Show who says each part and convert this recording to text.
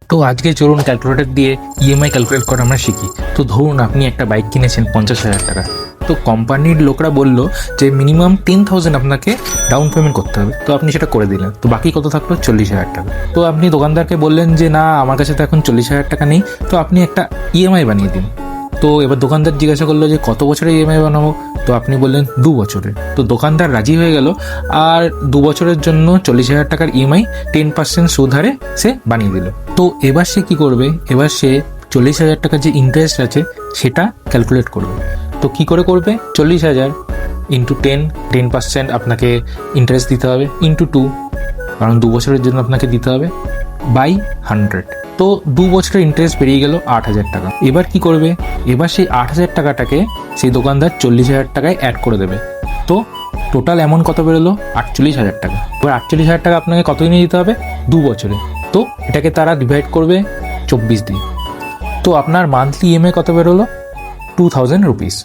Speaker 1: তো আজকে চলুন ক্যালকুলেটর দিয়ে ইএমআই ক্যালকুলেট করা আমরা শিখি। তো ধরুন আপনি একটা বাইক কিনেছেন 50,000 টাকা। তো কোম্পানির লোকরা বললো যে মিনিমাম 10,000 আপনাকে ডাউন পেমেন্ট করতে হবে। তো আপনি সেটা করে দিলেন, তো বাকি কত থাকলো? 40,000 টাকা। তো আপনি দোকানদারকে বললেন যে না, আমার কাছে তো এখন 40,000 টাকা নেই, তো আপনি একটা ইএমআই বানিয়ে দিন। তো এবার দোকানদার জিজ্ঞাসা করলো যে কত বছরের ইএমআই বানাবো? তো আপনি বললেন 2 বছরের। তো দোকানদার রাজি হয়ে গেল, আর 2 বছরের জন্য 40,000 টাকার ইএমআই 10% সুদ হারে সে বানিয়ে দিল। তো এবার সে কি করবে? এবার সে 40,000 টাকার যে ইন্টারেস্ট আছে সেটা ক্যালকুলেট করবে। তো কি করে করবে? 40,000 ইন্টু 10% আপনাকে ইন্টারেস্ট দিতে হবে, ইন্টু 2, কারণ 2 বছরের জন্য আপনাকে দিতে হবে, বাই 100। তো 2 বছরের ইন্টারেস্ট বেরিয়ে গেল 8,000 টাকা। এবার কি করবে? এবার সেই 8,000 টাকাটাকে সেই দোকানদার 40,000 টাকায় অ্যাড করে দেবে। তো টোটাল অ্যামাউন্ট কত বেরোলো? 48,000 টাকা। এবার 48,000 টাকা আপনাকে কত দিনে দিতে হবে? 2 বছরে। তো এটাকে তারা ডিভাইড করবে 24 দিয়ে। তো আপনার মান্থলি ইএমআই কত বেরোলো? 2,000 রুপিস।